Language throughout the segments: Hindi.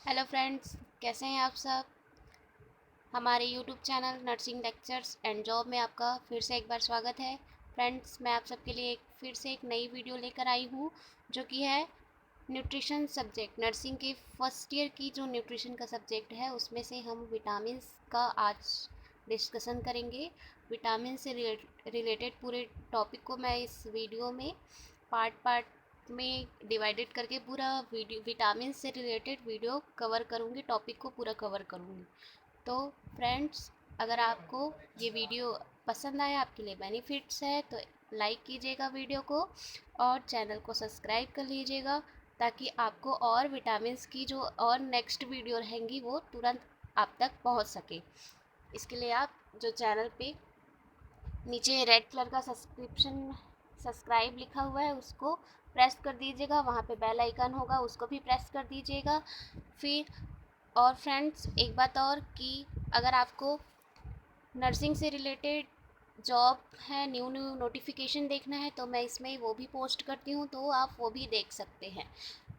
हेलो फ्रेंड्स, कैसे हैं आप सब। हमारे YouTube channel nursing lectures and job में आपका फिर से एक बार स्वागत है। फ्रेंड्स, मैं आप सबके लिए फिर से एक नई वीडियो लेकर आई हूँ जो कि है न्यूट्रिशन सब्जेक्ट। नर्सिंग के फर्स्ट ईयर की जो न्यूट्रिशन का सब्जेक्ट है उसमें से हम विटामिन्स का आज डिस्कशन करेंगे। विटामिन से रिलेटेड पूरे टॉपिक को मैं इस वीडियो में पार्ट पार्ट में डिवाइडेड करके पूरा वीडियो विटामिन से रिलेटेड वीडियो कवर करूँगी, टॉपिक को पूरा कवर करूँगी। तो फ्रेंड्स, अगर आपको ये वीडियो पसंद आया, आपके लिए बेनिफिट्स है, तो लाइक कीजिएगा वीडियो को और चैनल को सब्सक्राइब कर लीजिएगा ताकि आपको और विटामिन्स की जो और नेक्स्ट वीडियो रहेंगी वो तुरंत आप तक पहुंच सके। इसके लिए आप जो चैनल पे नीचे रेड कलर का सब्सक्राइब लिखा हुआ है उसको प्रेस कर दीजिएगा, वहाँ पे बेल आइकन होगा उसको भी प्रेस कर दीजिएगा। फिर और फ्रेंड्स, एक बात और कि अगर आपको नर्सिंग से रिलेटेड जॉब है, न्यू न्यू नोटिफिकेशन देखना है तो मैं इसमें वो भी पोस्ट करती हूँ, तो आप वो भी देख सकते हैं।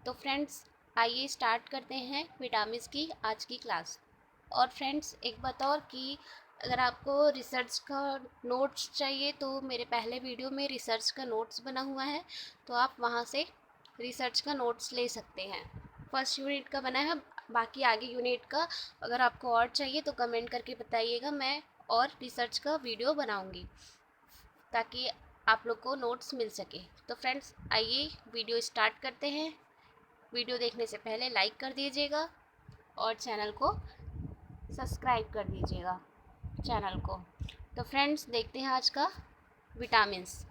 तो फ्रेंड्स, आइए स्टार्ट करते हैं विटामिन्स की आज की क्लास। और फ्रेंड्स, एक बात और कि अगर आपको रिसर्च का नोट्स चाहिए तो मेरे पहले वीडियो में रिसर्च का नोट्स बना हुआ है, तो आप वहाँ से रिसर्च का नोट्स ले सकते हैं। फर्स्ट यूनिट का बना है, बाकी आगे यूनिट का अगर आपको और चाहिए तो कमेंट करके बताइएगा, मैं और रिसर्च का वीडियो बनाऊंगी ताकि आप लोग को नोट्स मिल सके। तो फ्रेंड्स, आइए वीडियो स्टार्ट करते हैं। वीडियो देखने से पहले लाइक कर दीजिएगा और चैनल को सब्सक्राइब कर दीजिएगा चैनल को। तो फ्रेंड्स, देखते हैं आज का विटामिन्स।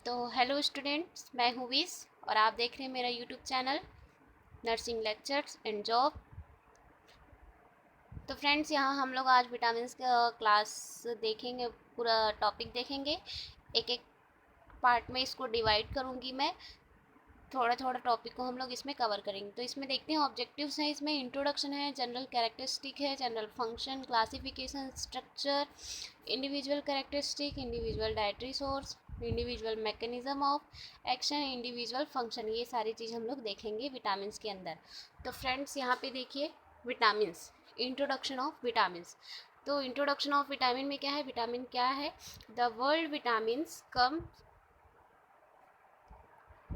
तो हेलो स्टूडेंट्स, मैं हूँ विस और आप देख रहे हैं मेरा YouTube channel nursing lectures and job. तो फ्रेंड्स, यहाँ हम लोग आज विटामिन्स का क्लास देखेंगे, पूरा टॉपिक देखेंगे। एक एक पार्ट में इसको डिवाइड करूँगी मैं, थोड़ा थोड़ा टॉपिक को हम लोग इसमें कवर करेंगे। तो इसमें देखते हैं ऑब्जेक्टिव्स हैं, इसमें इंट्रोडक्शन है, जनरल कैरेक्टरिस्टिक है, general function, classification, structure, individual characteristic, individual dietary source, individual mechanism of action, individual function, ये सारी चीज़ हम लोग देखेंगे विटामिन्स के अंदर। तो फ्रेंड्स, यहाँ पे देखिए विटामिन्स, इंट्रोडक्शन ऑफ विटामिन्स। तो इंट्रोडक्शन ऑफ विटामिन में क्या है, विटामिन क्या है। The world vitamins come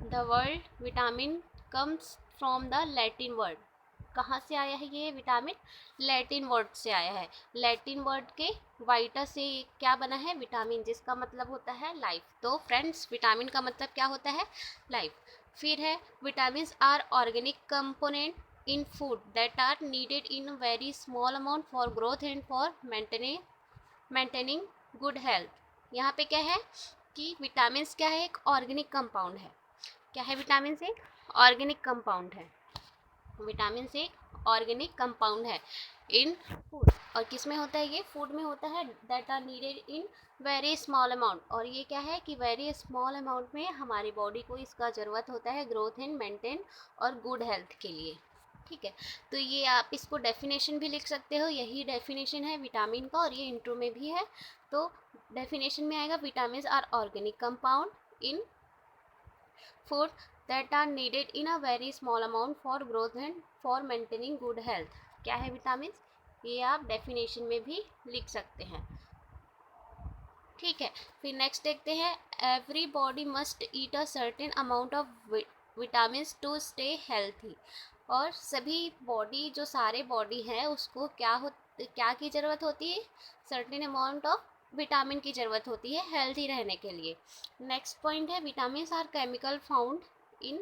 the world vitamin comes from the Latin word. कहाँ से आया है ये विटामिन, लैटिन वर्ड से आया है। लैटिन वर्ड के वाइटा से क्या बना है, विटामिन, जिसका मतलब होता है लाइफ। तो फ्रेंड्स, विटामिन का मतलब क्या होता है, लाइफ। फिर है vitamin are organic component in food that are needed in very small amount for growth and for maintaining good health. यहाँ पे क्या है कि विटामिन क्या है, एक ऑर्गेनिक कंपाउंड है। क्या है विटामिन से, ऑर्गेनिक कंपाउंड है। विटामिन से एक ऑर्गेनिक कंपाउंड है इन फूड, और किस में होता है, ये फूड में होता है। That are needed in very small amount, और ये क्या है कि वेरी स्मॉल अमाउंट में हमारी बॉडी को इसका ज़रूरत होता है ग्रोथ एंड मेंटेन और गुड हेल्थ के लिए। ठीक है, तो ये आप इसको डेफिनेशन भी लिख सकते हो, यही डेफिनेशन है विटामिन का और ये इंट्रो में भी है। तो डेफिनेशन में आएगा, vitamin are organic compound in food that are needed in a very small amount for growth and for maintaining good health। क्या है विटामिन, ये आप डेफिनेशन में भी लिख सकते हैं। ठीक है, फिर नेक्स्ट देखते हैं, every body must eat a certain amount of vitamin to stay healthy. और सभी बॉडी, जो सारे बॉडी हैं उसको क्या की ज़रूरत होती है, सर्टेन अमाउंट ऑफ विटामिन की ज़रूरत होती है हेल्थी रहने के लिए। नेक्स्ट पॉइंट है, vitamin are chemical found in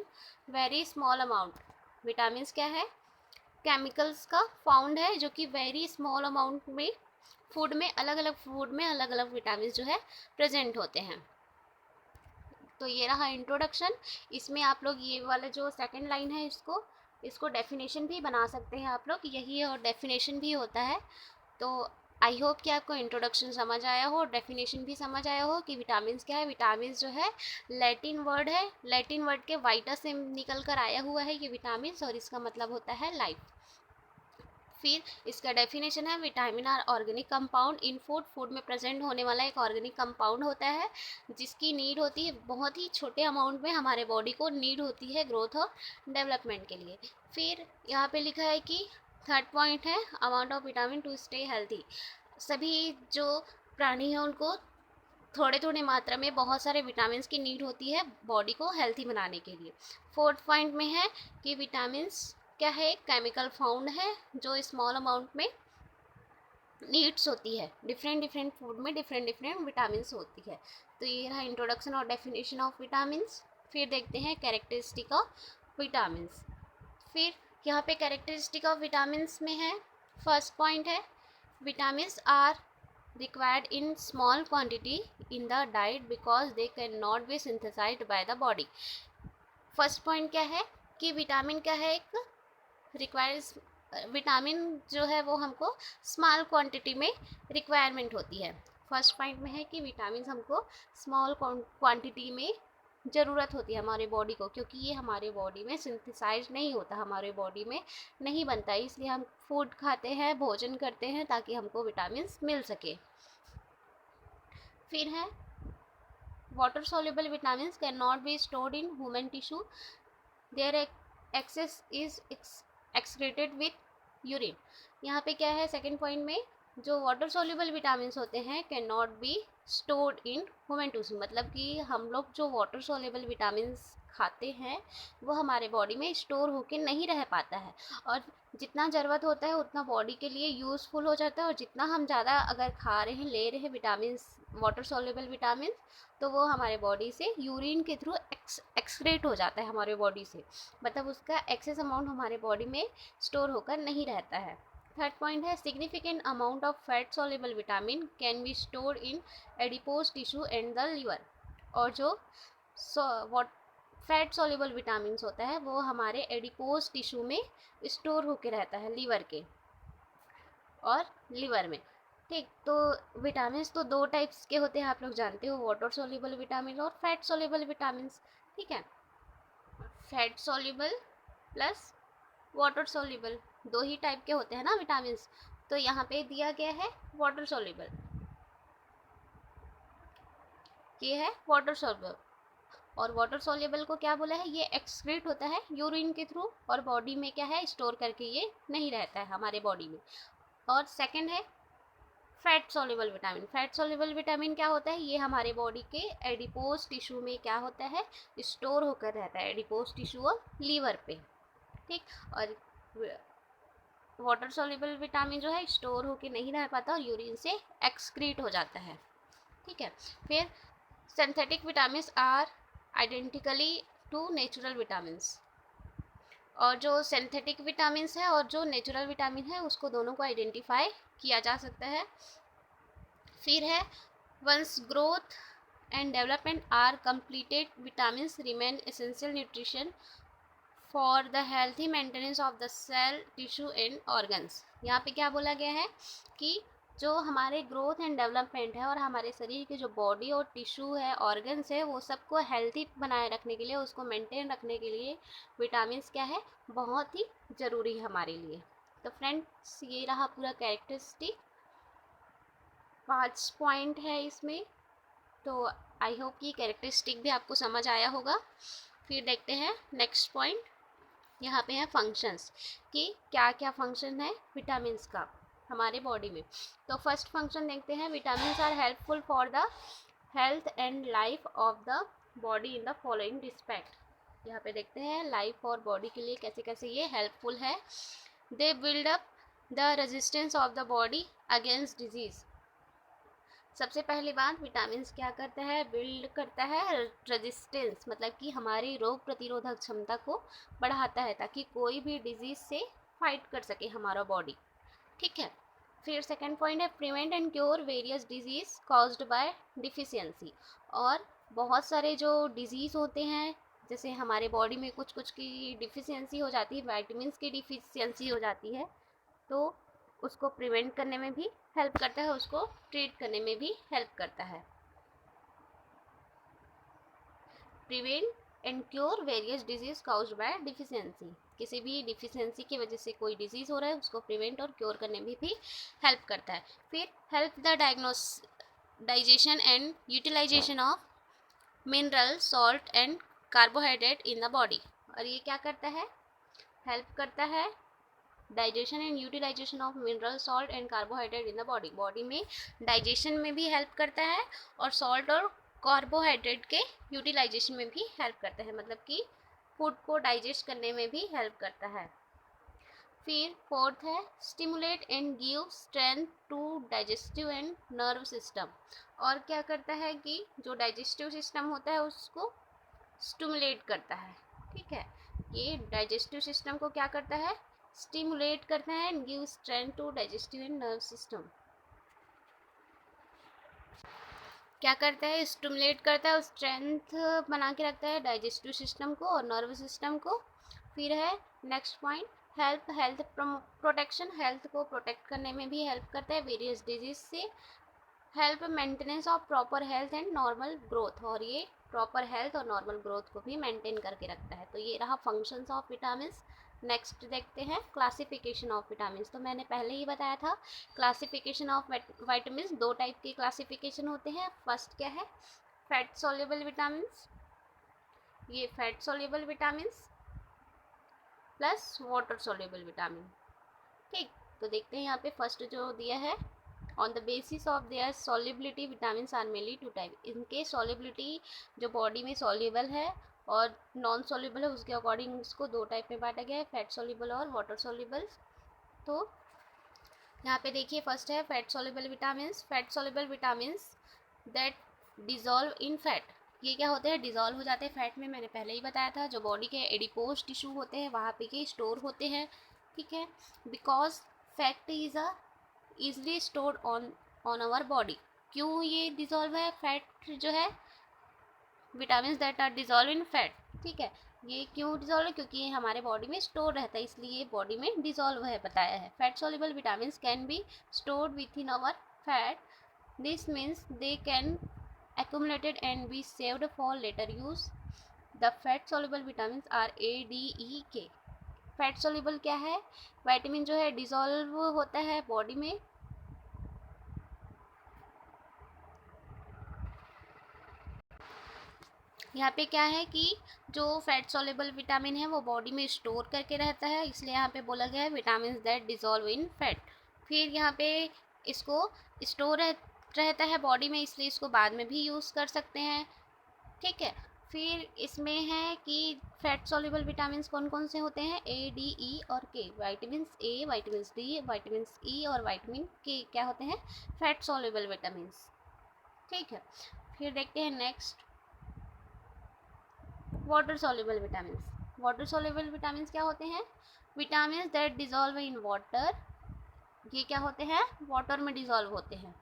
very small amount. Vitamin क्या है, केमिकल्स का फाउंड है जो कि वेरी स्मॉल अमाउंट में फूड में, अलग अलग फूड में अलग अलग विटामिन जो है प्रेजेंट होते हैं। तो ये रहा इंट्रोडक्शन। इसमें आप लोग ये वाला जो सेकंड लाइन है इसको डेफिनेशन भी बना सकते हैं आप लोग, यही और डेफिनेशन भी होता है। तो आई होप कि आपको इंट्रोडक्शन समझ आया हो, डेफिनेशन भी समझ आया हो कि विटामिन क्या है। विटामिन जो है लैटिन वर्ड है, लैटिन वर्ड के वाइटा से निकल कर आया हुआ है ये विटामिन, और इसका मतलब होता है लाइफ। फिर इसका डेफिनेशन है, vitamin are organic compound in food, food में प्रेजेंट होने वाला एक ऑर्गेनिक कंपाउंड होता है जिसकी नीड होती है, बहुत ही छोटे अमाउंट में हमारे बॉडी को नीड होती है ग्रोथ और डेवलपमेंट के लिए। फिर यहाँ पे लिखा है कि थर्ड पॉइंट है amount of vitamin to stay healthy. सभी जो प्राणी हैं उनको थोड़े थोड़े मात्रा में बहुत सारे विटामिन की नीड होती है बॉडी को हेल्थी बनाने के लिए। फोर्थ पॉइंट में है कि विटामिन क्या है, केमिकल फाउंड है जो स्मॉल अमाउंट में नीड्स होती है। डिफरेंट डिफरेंट फूड में डिफरेंट डिफरेंट विटामिन होती है। तो ये रहा इंट्रोडक्शन और डेफिनेशन ऑफ विटामिन। फिर देखते हैं कैरेक्टरिस्टिक ऑफ विटामिन। फिर यहाँ पे कैरेक्टरिस्टिक ऑफ विटामिन में है, फर्स्ट पॉइंट है vitamin are required in small quantity in the diet because they cannot be synthesized by the body। First point क्या है कि विटामिन क्या है, एक रिक्वायर्स, विटामिन जो है वो हमको स्मॉल क्वांटिटी में रिक्वायरमेंट होती है। फर्स्ट पॉइंट में है कि विटामिन हमको स्मॉल क्वांटिटी में ज़रूरत होती है हमारे बॉडी को, क्योंकि ये हमारे बॉडी में सिंथेसाइज नहीं होता, हमारे बॉडी में नहीं बनता, इसलिए हम फूड खाते हैं, भोजन करते हैं ताकि हमको विटामिन मिल सके। फिर है water soluble vitamins cannot be stored in human tissue, their excess is excreted with urine। यहाँ पे क्या है सेकेंड पॉइंट में, जो वाटर soluble vitamins होते हैं can not be stored in human tissue, मतलब कि हम लोग जो वाटर soluble vitamins खाते हैं वो हमारे बॉडी में स्टोर होके नहीं रह पाता है, और जितना ज़रूरत होता है उतना बॉडी के लिए यूज़फुल हो जाता है, और जितना हम ज़्यादा अगर खा रहे हैं, ले रहे हैं विटामिन, वाटर soluble विटामिन, तो वो हमारे बॉडी से यूरिन के थ्रू एक्सक्रेट हो जाता है हमारे बॉडी से, मतलब उसका एक्सेस अमाउंट हमारे बॉडी में स्टोर होकर नहीं रहता है। थर्ड पॉइंट है significant amount of fat soluble vitamin can be stored in adipose tissue and the liver. और जो फैट soluble विटामिन होता है वो हमारे एडिपोज टिश्यू में स्टोर होकर रहता है, लीवर के और लिवर में। ठीक, तो विटामिन तो दो टाइप्स के होते हैं, आप लोग जानते हो, वाटर soluble विटामिन और फैट soluble विटामिन। ठीक है, fat soluble plus water soluble, दो ही टाइप के होते हैं ना विटामिन। तो यहाँ पे दिया गया है वाटर soluble, ये है वाटर soluble, और वाटर soluble को क्या बोला है, ये एक्सक्रीट होता है यूरिन के थ्रू, और बॉडी में क्या है स्टोर करके ये नहीं रहता है हमारे बॉडी में। और सेकंड है fat soluble vitamin. Fat soluble vitamin क्या होता है, ये हमारे बॉडी के एडिपोज टिश्यू में क्या होता है, स्टोर होकर रहता है, एडिपोज टिश्यू और लीवर पे। ठीक, और वाटर soluble विटामिन जो है स्टोर होकर नहीं रह पाता और यूरिन से एक्सक्रीट हो जाता है। ठीक है, फिर synthetic vitamin are identically to natural vitamin, और जो सिंथेटिक विटामिन है और जो नेचुरल विटामिन है उसको दोनों को आइडेंटिफाई किया जा सकता है। फिर है once growth and development are completed vitamin remain essential nutrition for the healthy maintenance of the cell tissue and organs. यहाँ पे क्या बोला गया है कि जो हमारे ग्रोथ एंड डेवलपमेंट है और हमारे शरीर के जो बॉडी और टिश्यू है, ऑर्गन्स है, वो सबको हेल्थी बनाए रखने के लिए, उसको मेंटेन रखने के लिए विटामिन क्या है, बहुत ही ज़रूरी है हमारे लिए। तो फ्रेंड्स ये रहा पूरा कैरेक्टरिस्टिक, 5 पॉइंट है इसमें, तो आई होप कि कैरेक्टरिस्टिक भी आपको समझ आया होगा। फिर देखते हैं नेक्स्ट पॉइंट, यहाँ पे है फंक्शंस, कि क्या क्या फंक्शन है विटामिन का हमारे बॉडी में। तो फर्स्ट फंक्शन देखते हैं, vitamin are helpful for the health and life of the body in the following respect. यहाँ पे देखते हैं लाइफ और बॉडी के लिए कैसे कैसे ये हेल्पफुल है। They build up the resistance of the body against disease. सबसे पहली बात, विटामिन क्या करता है, बिल्ड करता है रेजिस्टेंस, मतलब कि हमारी रोग प्रतिरोधक क्षमता को बढ़ाता है ताकि कोई भी डिजीज़ से फाइट कर सके हमारा बॉडी। ठीक है, फिर सेकंड पॉइंट है prevent and cure various disease caused by deficiency. और बहुत सारे जो डिजीज़ होते हैं, जैसे हमारे बॉडी में कुछ कुछ की डिफिशियंसी हो जाती है, विटामिन की डिफिशियंसी हो जाती है, तो उसको प्रिवेंट करने में भी हेल्प करता है, उसको ट्रीट करने में भी हेल्प करता है। Prevent and cure various disease caused bye deficiency. किसी भी डिफिशियंसी की वजह से कोई डिजीज हो रहा है उसको प्रिवेंट और क्योर करने में भी हेल्प करता है। फिर help the digestion and utilization of mineral, salt and carbohydrate in the body. और ये क्या करता है, हेल्प करता है digestion and utilization of mineral, salt and carbohydrate in the body. Body में डाइजेशन में भी हेल्प करता है और सॉल्ट और कार्बोहाइड्रेट के यूटिलाइजेशन में भी हेल्प करता है, मतलब कि फूड को डाइजेस्ट करने में भी हेल्प करता है। फिर फोर्थ है stimulate and give strength to digestive and nerve system. और क्या करता है कि जो डाइजेस्टिव सिस्टम होता है उसको स्टिमुलेट करता है। ठीक है, ये डाइजेस्टिव सिस्टम को क्या करता है, स्टिमुलेट करता है and give strength to digestive and nerve system. क्या करता है, स्टिमुलेट करता है, स्ट्रेंथ बना के रखता है डाइजेस्टिव सिस्टम को और नर्व सिस्टम को। फिर है next point health protection, health को प्रोटेक्ट करने में भी हेल्प करता है वेरियस डिजीज से। Help maintenance of proper health and normal growth, और ये प्रॉपर हेल्थ और नॉर्मल ग्रोथ को भी मेंटेन करके रखता है। तो ये रहा फंक्शंस ऑफ विटामिन। नेक्स्ट देखते हैं क्लासिफिकेशन ऑफ विटामिन। तो मैंने पहले ही बताया था क्लासिफिकेशन ऑफ विटामिन, दो टाइप के क्लासिफिकेशन होते हैं। फर्स्ट क्या है, फैट सोल्यूबल विटामिन, ये fat soluble vitamin plus water soluble vitamin. ठीक, तो देखते हैं यहाँ पे फर्स्ट जो दिया है, on the basis of their solubility vitamin are mainly two type. इनके सॉल्युबिलिटी जो बॉडी में सॉल्युबल है और नॉन सॉल्युबल है उसके अकॉर्डिंग इसको दो टाइप में बांटा गया है, फैट सॉल्युबल और वाटर सॉल्युबल। तो यहाँ पे देखिए फर्स्ट है fat soluble vitamin. Fat soluble vitamin that dissolve in fat, ये क्या होते हैं, डिजॉल्व हो जाते हैं फैट में। मैंने पहले ही बताया था जो बॉडी के एडिपोज टिश्यू होते हैं वहाँ पे के स्टोर होते हैं। ठीक है, because fat is a easily stored on our body. क्यों ये डिजॉल्व है, फैट जो है vitamin that are dissolve in fat. ठीक है, ये क्यों डिजॉल्व है, क्योंकि ये हमारे बॉडी में स्टोर रहता है इसलिए बॉडी में डिजॉल्व है, बताया है। Fat soluble vitamin can be stored within our fat, this means they can accumulated and be saved for later use. The fat soluble vitamins are A, D, E, K. Fat soluble क्या है, विटामिन जो है डिजॉल्व होता है बॉडी में, यहाँ पे क्या है कि जो फैट सोल्यूबल विटामिन है वो बॉडी में स्टोर करके रहता है, इसलिए यहाँ पे बोला गया है vitamin that dissolve in fat. फिर यहाँ पे इसको स्टोर रहता है बॉडी में इसलिए इसको बाद में भी यूज़ कर सकते हैं। ठीक है, फिर इसमें है कि फैट सॉल्युबल विटामिन कौन कौन से होते हैं, ए, डी, ई और के। Vitamin A, vitamin D, vitamin E और विटामिन के क्या होते हैं, फैट सॉल्युबल विटामिन। ठीक है, फिर देखते हैं next water soluble vitamin. Water soluble vitamin क्या होते हैं, vitamin that dissolve in water, ये क्या होते हैं, वाटर में डिजॉल्व होते हैं।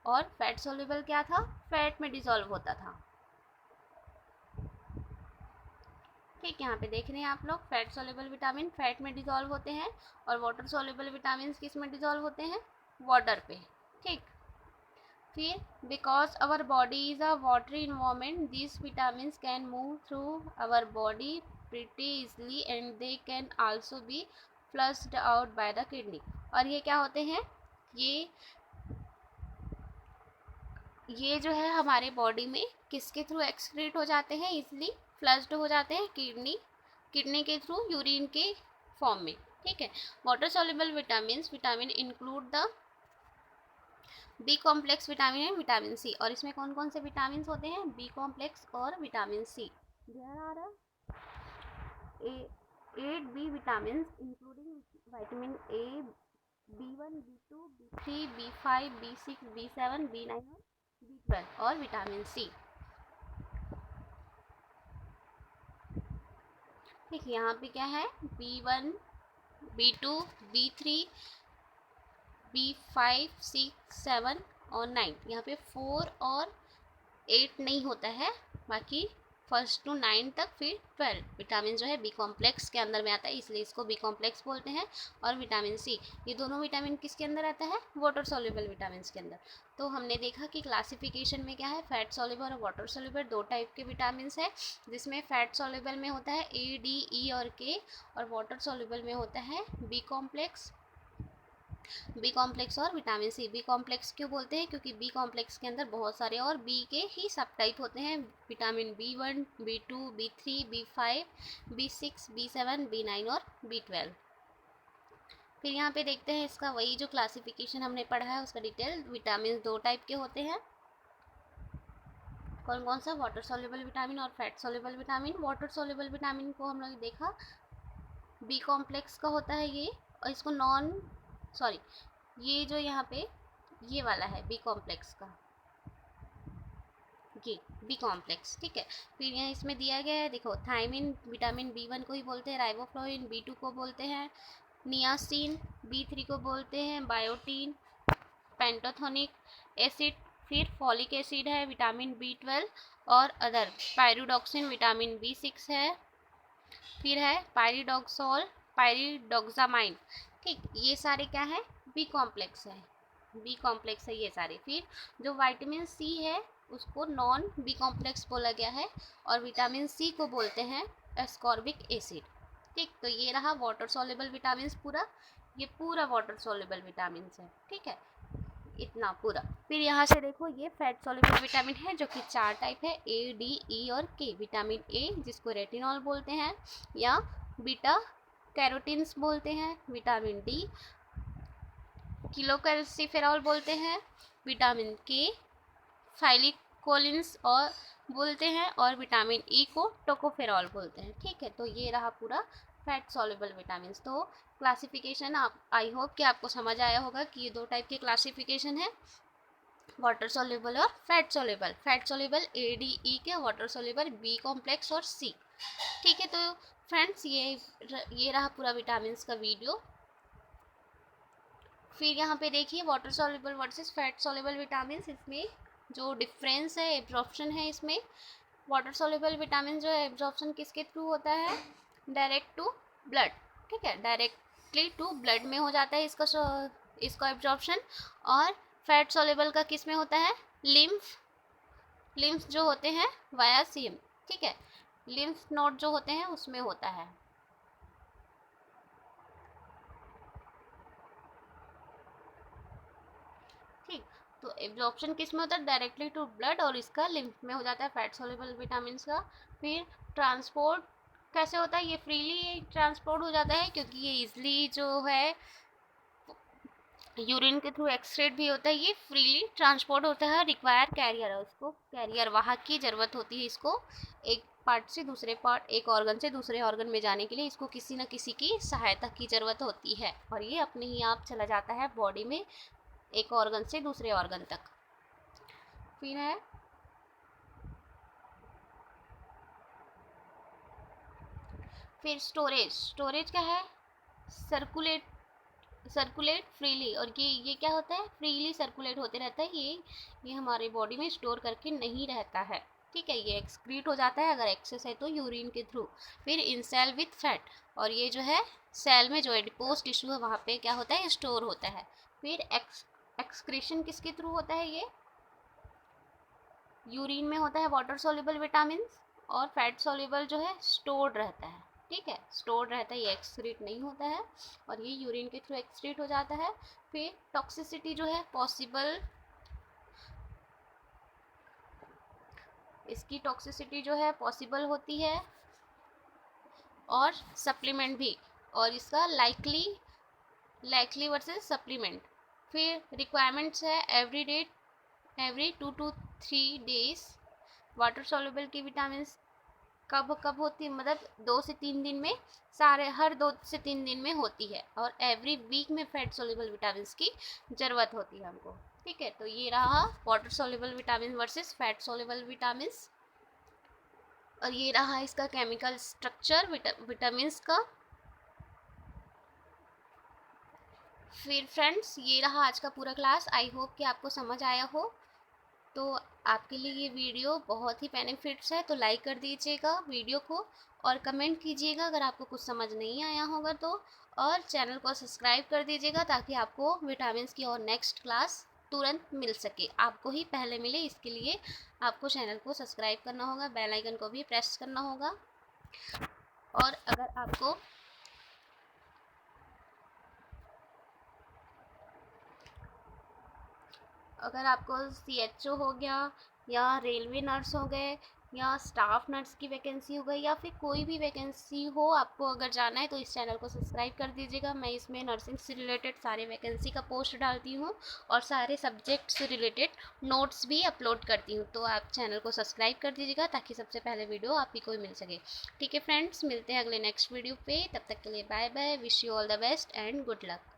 और फैट सॉल्युबल क्या था, फैट में डिजॉल्व होता था। ठीक, यहाँ पे देख रहे हैं आप लोग फैट सॉल्युबल विटामिन फैट में डिजॉल्व होते हैं और वाटर सॉल्युबल विटामिन किस में डिजॉल्व होते हैं, वाटर पे। ठीक, फिर because our body is a watery environment this vitamin can move through our body pretty easily and they can also be flushed out by the kidney. और ये क्या होते हैं, ये जो है हमारे बॉडी में किसके थ्रू एक्सक्रीट हो जाते हैं, इसलिए फ्लश्ड हो जाते हैं किडनी के थ्रू यूरिन के फॉर्म में। ठीक है, water soluble vitamin include the B complex vitamin and vitamin C. और इसमें कौन कौन से विटामिन होते हैं, बी कॉम्प्लेक्स और vitamin C. There are 8 B vitamin including vitamin A, B1, B2, B3, B5, B6, B7, B9 और B12 और विटामिन सी। ठीक, यहाँ पे क्या है, B1, B2, B3, B5, 6, 7 और 9। यहाँ पे 4 और 8 नहीं होता है, बाकी फर्स्ट टू 9 तक, फिर 12 विटामिन जो है बी कॉम्प्लेक्स के अंदर में आता है, इसलिए इसको बी कॉम्प्लेक्स बोलते हैं। और विटामिन सी, ये दोनों विटामिन किसके अंदर आता है, वाटर सॉल्युबल विटामिन के अंदर। तो हमने देखा कि क्लासिफिकेशन में क्या है, फैट सॉल्युबल और वाटर सॉल्युबल दो टाइप के विटामिन है, जिसमें फैट सॉल्युबल में होता है ए, डी, ई और के, और वाटर सॉल्युबल में होता है बी कॉम्प्लेक्स, बी कॉम्प्लेक्स और विटामिन सी। बी कॉम्प्लेक्स क्यों बोलते हैं, क्योंकि बी कॉम्प्लेक्स के अंदर बहुत सारे और बी के ही सब टाइप होते हैं, vitamin B1, B2, B3, B5, B6, B7, B9 और B12। फिर यहाँ पे देखते हैं इसका वही जो क्लासिफिकेशन हमने पढ़ा है उसका डिटेल। विटामिन दो टाइप के होते हैं, कौन कौन सा, वाटर सॉल्युबल विटामिन और fat soluble vitamin. Water soluble vitamin को हम लोग देखा बी कॉम्प्लेक्स का होता है ये, और इसको नॉन सॉरी ये जो यहाँ पे ये वाला है बी कॉम्प्लेक्स का, ये बी कॉम्प्लेक्स, ठीक है। फिर यहाँ इसमें दिया गया है, देखो थायमिन विटामिन B1 को ही बोलते हैं, राइबोफ्लोविन B2 को बोलते हैं, नियासिन B3 को बोलते हैं, बायोटीन, पेंटोथोनिक एसिड, फिर फॉलिक एसिड है, विटामिन B12 और अदर, पायरिडॉक्सिन विटामिन B6 है, फिर है पायरिडॉक्सोल, पायरिडोक्सामाइन, ठीक, ये सारे क्या है, बी कॉम्प्लेक्स है, बी कॉम्प्लेक्स है ये सारे। फिर जो विटामिन सी है उसको नॉन बी कॉम्प्लेक्स बोला गया है, और विटामिन सी को बोलते हैं एस्कॉर्बिक एसिड, ठीक। तो ये रहा वाटर सॉल्युबल विटामिन पूरा, ये पूरा वाटर सॉल्युबल विटामिन है, ठीक है, इतना पूरा। फिर यहाँ से देखो ये फैट सॉल्युबल विटामिन है जो कि चार टाइप है, ए, डी, ई और के। विटामिन ए जिसको रेटिनॉल बोलते हैं या बीटा कैरोटीन्स बोलते हैं, विटामिन डी किलोकैल्सिफेरॉल बोलते हैं, विटामिन के फाइलिकोलिन्स और बोलते हैं, और विटामिन ई को टोकोफेरॉल बोलते हैं, ठीक है। तो ये रहा पूरा फैट सॉल्युबल विटामिन। तो क्लासिफिकेशन आप, आई होप कि आपको समझ आया होगा कि ये दो टाइप के क्लासिफिकेशन है, वाटर सॉल्युबल और फैट सॉल्युबल। फैट सॉल्युबल ए, डी, ई के, वाटर सॉल्युबल बी कॉम्प्लेक्स और सी, ठीक है। तो फ्रेंड्स ये रहा पूरा विटामिन का वीडियो। फिर यहाँ पे देखिए water soluble versus fat soluble vitamin, इसमें जो डिफरेंस है एब्जॉर्प्शन है, इसमें वाटर सॉल्युबल विटामिन जो है एब्जॉर्प्शन किसके थ्रू होता है, डायरेक्ट टू ब्लड, ठीक है, डायरेक्टली टू ब्लड में हो जाता है इसका एब्जॉर्प्शन। और फैट सॉल्युबल का किस में होता है, लिम्फ जो होते हैं वाया सीम, ठीक है, लिम्फ नोड जो होते हैं उसमें होता है, ठीक। तो एब्जॉर्प्शन किस में होता है, डायरेक्टली टू ब्लड, और इसका लिम्फ में हो जाता है फैट सॉल्युबल विटामिन का। फिर ट्रांसपोर्ट कैसे होता है, ये फ्रीली ट्रांसपोर्ट हो जाता है क्योंकि ये इजली जो है यूरिन के थ्रू एक्सक्रीट भी होता है, ये फ्रीली ट्रांसपोर्ट होता है, रिक्वायर कैरियर है, उसको कैरियर वाहक की ज़रूरत होती है, इसको एक पार्ट से दूसरे पार्ट, एक ऑर्गन से दूसरे ऑर्गन में जाने के लिए इसको किसी न किसी की सहायता की ज़रूरत होती है, और ये अपने ही आप चला जाता है बॉडी में एक ऑर्गन से दूसरे ऑर्गन तक। फिर है फिर स्टोरेज क्या है, सर्कुलेट फ्रीली, और ये क्या होता है, फ्रीली सर्कुलेट होते रहता है, ये हमारे बॉडी में स्टोर करके नहीं रहता है, ठीक है, ये एक्सक्रीट हो जाता है अगर एक्सेस है तो यूरिन के थ्रू। फिर इन सेल विथ फैट, और ये जो है सेल में जो एडिपोज टिश्यू है वहाँ पे क्या होता है, स्टोर होता है। फिर एक्सक्रीशन किसके थ्रू होता है, ये यूरिन में होता है वाटर सॉल्युबल विटामिन, और फैट सॉल्युबल जो है स्टोर्ड रहता है, ठीक है, स्टोर्ड रहता है, ये एक्सक्रीट नहीं होता है, और ये यूरिन के थ्रू एक्सक्रीट हो जाता है। फिर टॉक्सिसिटी जो है पॉसिबल, इसकी टॉक्सिसिटी जो है पॉसिबल होती है, और सप्लीमेंट भी, और इसका लाइकली वर्सेस सप्लीमेंट। फिर रिक्वायरमेंट्स है every 2 to 3 days. Water soluble की विटामिन कब कब होती है, मतलब 2 से 3 दिन में, हर 2 से 3 दिन में होती है, और एवरी वीक में फैट सॉल्युबल विटामिन की ज़रूरत होती है हमको, ठीक है। तो ये रहा water soluble vitamin versus fat soluble vitamin, और ये रहा इसका केमिकल स्ट्रक्चर विटामिन का। फिर फ्रेंड्स ये रहा आज का पूरा क्लास, आई होप कि आपको समझ आया हो। तो आपके लिए ये वीडियो बहुत ही बेनिफिट्स है, तो लाइक कर दीजिएगा वीडियो को और कमेंट कीजिएगा अगर आपको कुछ समझ नहीं आया होगा तो, और चैनल को सब्सक्राइब कर दीजिएगा ताकि आपको विटामिन की और नेक्स्ट क्लास तुरंत मिल सके, आपको ही पहले मिले। इसके लिए आपको चैनल को सब्सक्राइब करना होगा, बेल आइकन को भी प्रेस करना होगा। और अगर आपको CHO हो गया या रेलवे नर्स हो गए या स्टाफ नर्स की वैकेंसी हो गई या फिर कोई भी वैकेंसी हो आपको अगर जाना है, तो इस चैनल को सब्सक्राइब कर दीजिएगा। मैं इसमें नर्सिंग से रिलेटेड सारे वैकेंसी का पोस्ट डालती हूँ और सारे सब्जेक्ट से रिलेटेड नोट्स भी अपलोड करती हूँ, तो आप चैनल को सब्सक्राइब कर दीजिएगा ताकि सबसे पहले वीडियो आप ही को मिल सके। ठीक है फ्रेंड्स, मिलते हैं अगले नेक्स्ट वीडियो पे, तब तक के लिए bye bye, wish you all the best and good luck.